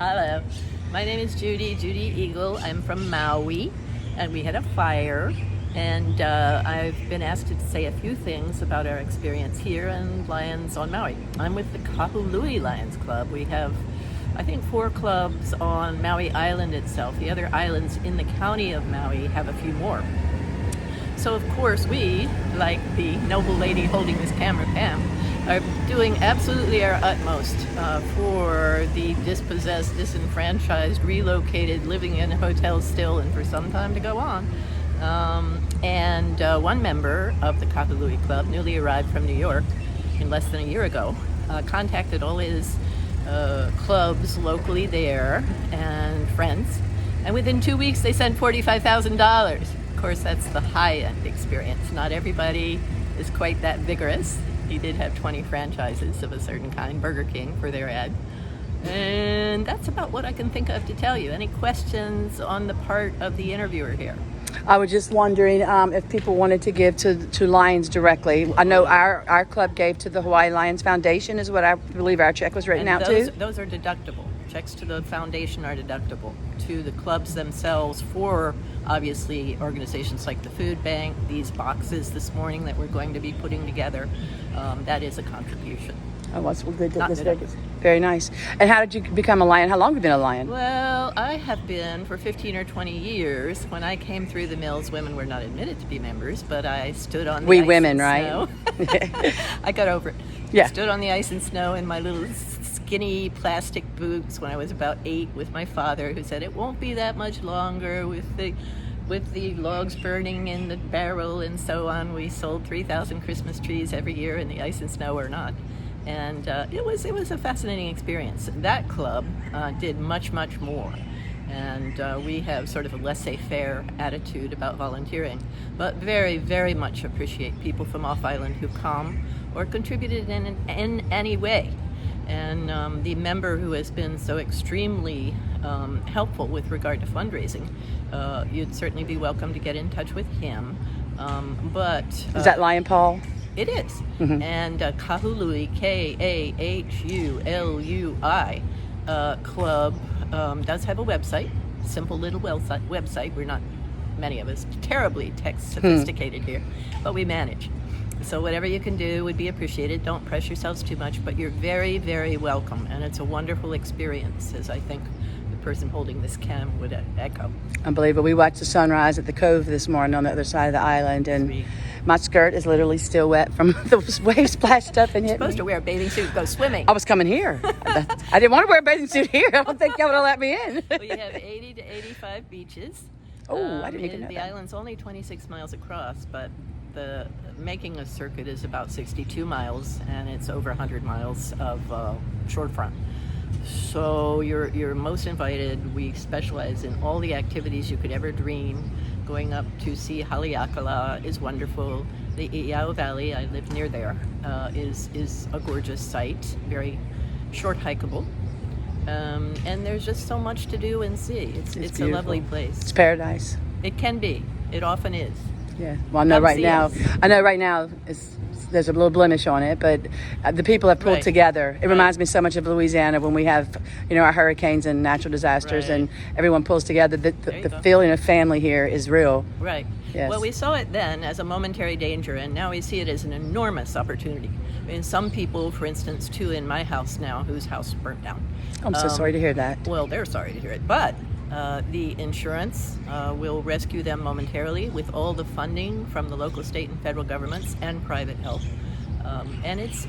Hello, my name is Judy Eagle. I'm from Maui, and we had a fire. And I've been asked to say a few things about our experience here in Lions on Maui. I'm with the Kahului Lions Club. We have, I think, 4 clubs on Maui Island itself. The other islands in the county of Maui have a few more. So of course we, like the noble lady holding this camera, Pam, are doing absolutely our utmost for the dispossessed, disenfranchised, relocated, living in hotels still and for some time to go on. And one member of the Kahului Club, newly arrived from New York in less than a year ago, contacted all his clubs locally there and friends, and within 2 weeks they sent $45,000. Of course, that's the high-end experience. Not everybody is quite that vigorous. He did have 20 franchises of a certain kind, Burger King for their ad. And that's about what I can think of to tell you. Any questions on the part of the interviewer here? I was just wondering if people wanted to give to Lions directly. I know our club gave to the Hawaii Lions Foundation is what I believe our check was written out to. Those are deductible. Checks to the foundation are deductible. To the clubs themselves for, obviously, organizations like the Food Bank, these boxes this morning that we're going to be putting together, that is a contribution. Oh, that's good. Not deductible. Very nice. And how did you become a Lion? How long have you been a Lion? Well, I have been for 15 or 20 years. When I came through the mills, women were not admitted to be members, but I stood on the We ice women, and right? snow. I got over it. Yeah. Stood on the ice and snow in my little skinny plastic boots when I was about 8 with my father, who said it won't be that much longer with the logs burning in the barrel and so on. We sold 3,000 Christmas trees every year in the ice and snow or not. And it was a fascinating experience. That club did much more, and we have sort of a laissez-faire attitude about volunteering, but very much appreciate people from off island who come or contributed in any way. And the member who has been so extremely helpful with regard to fundraising, you'd certainly be welcome to get in touch with him. But is that Lion Paul? It is. Mm-hmm. And Kahului, Kahui, club does have a website, simple little website. We're not, many of us, terribly tech sophisticated here, but we manage. So whatever you can do would be appreciated. Don't press yourselves too much, but you're very welcome. And it's a wonderful experience, as I think the person holding this cam would echo. Unbelievable. We watched the sunrise at the cove this morning on the other side of the island, and Sweet. My skirt is literally still wet from the waves splashed up and hit me. You're supposed to wear a bathing suit and go swimming. I was coming here. I didn't want to wear a bathing suit here. I don't think y'all would have let me in. We have 80 to 85 beaches. Oh, I didn't even know the that. island's only 26 miles across, but the making a circuit is about 62 miles, and it's over 100 miles of shorefront. So you're most invited. We specialize in all the activities you could ever dream. Going up to see Haleakala is wonderful. The GEAUX Valley, I live near there, is a gorgeous site, very short hikeable. And there's just so much to do and see. It's a lovely place. It's paradise. It can be. It often is. Yeah. Well, I know right now there's a little blemish on it, but the people have pulled together. It reminds me so much of Louisiana when we have, our hurricanes and natural disasters, and everyone pulls together. The feeling of family here is real. Right. Yes. Well, we saw it then as a momentary danger, and now we see it as an enormous opportunity. I mean, some people, for instance, 2 in my house now, whose house burnt down. I'm so sorry to hear that. Well, they're sorry to hear it, but the insurance will rescue them momentarily with all the funding from the local, state, and federal governments and private help. And it's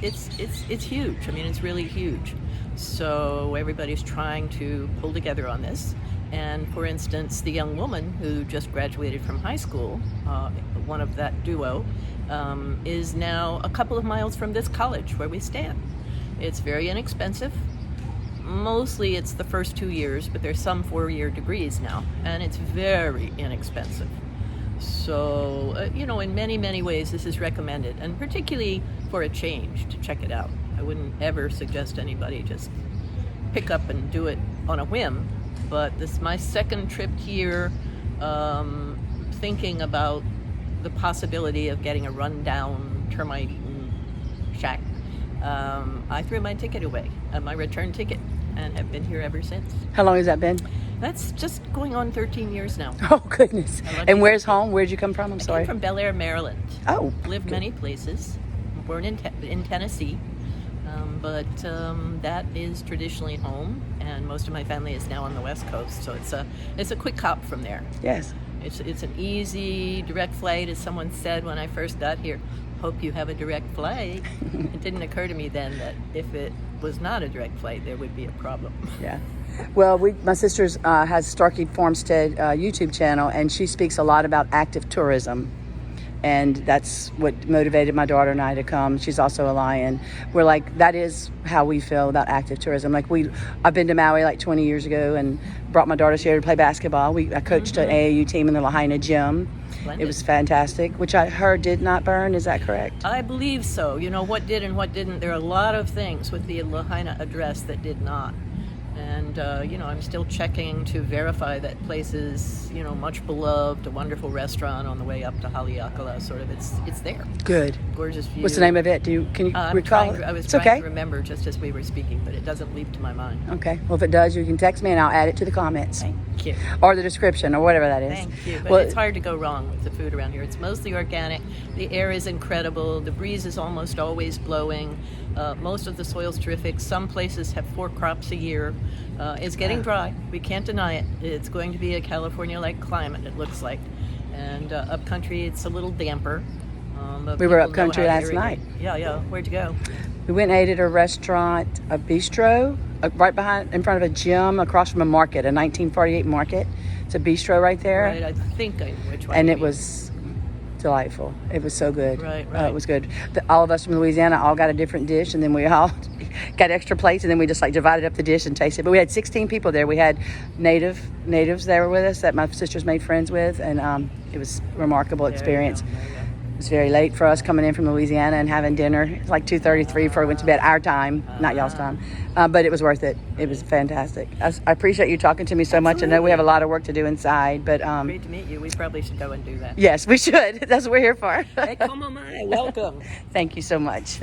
huge. I mean, it's really huge. So everybody's trying to pull together on this. And for instance, the young woman who just graduated from high school, one of that duo, is now a couple of miles from this college where we stand. It's very inexpensive. Mostly it's the first 2 years, but there's some 4-year degrees now, and it's very inexpensive. So, in many ways this is recommended, and particularly for a change, to check it out. I wouldn't ever suggest anybody just pick up and do it on a whim, but this is my second trip here, thinking about the possibility of getting a rundown termite-eaten shack. I threw my ticket away, my return ticket. and have been here ever since. How long has that been? That's just going on 13 years now. Oh, goodness. And where's home? Where'd you come from? I'm I sorry. came from Bel Air, Maryland. Oh. Lived good. many places. Born in Tennessee. But that is traditionally home, and most of my family is now on the West Coast, so it's a quick hop from there. Yes. It's an easy, direct flight, as someone said when I first got here. Hope you have a direct flight. It didn't occur to me then that if it was not a direct flight, there would be a problem. Yeah. Well, my sister's has Starkey Farmstead YouTube channel, and she speaks a lot about active tourism. And that's what motivated my daughter and I to come. She's also a Lion. We're like, that is how we feel about active tourism. Like I've been to Maui like 20 years ago and brought my daughters here to play basketball. I coached an AAU team in the Lahaina gym. Splendid. It was fantastic, which I heard did not burn. Is that correct? I believe so. You know, what did and what didn't. There are a lot of things with the Lahaina address that did not. And, I'm still checking to verify that place is, much beloved, a wonderful restaurant on the way up to Haleakala, sort of. It's there. Good. Gorgeous view. What's the name of it? Can you recall it? I was It's trying okay. to remember just as we were speaking, but it doesn't leap to my mind. Okay. Well, if it does, you can text me and I'll add it to the comments. Thank you. Or the description or whatever that is. Thank you. But Well, it's hard to go wrong with the food around here. It's mostly organic. The air is incredible. The breeze is almost always blowing. Most of the soil's terrific. Some places have 4 crops a year. It's getting dry. We can't deny it. It's going to be a California-like climate, it looks like. And upcountry, it's a little damper. But We were people know upcountry how to last irrigate. night. Yeah. Where'd you go? We went and ate at a restaurant, a bistro, right in front of a gym across from a market, a 1948 market. It's a bistro right there. Right, I think I know which one. And you it mean. was delightful. It was so good. Right. It was good. All of us from Louisiana all got a different dish, and then we all got extra plates, and then we just divided up the dish and tasted. But we had 16 people there. We had natives there with us that my sisters made friends with, and it was a remarkable experience. There you go. It was very late for us coming in from Louisiana and having dinner. It was like 2:33 before we went to bed, our time, not y'all's time. But it was worth it. It was fantastic. I appreciate you talking to me so much. I know we have a lot of work to do inside, but Great to meet you. We probably should go and do that. yes, we should. That's what we're here for. Hey, como mai. Welcome. Thank you so much.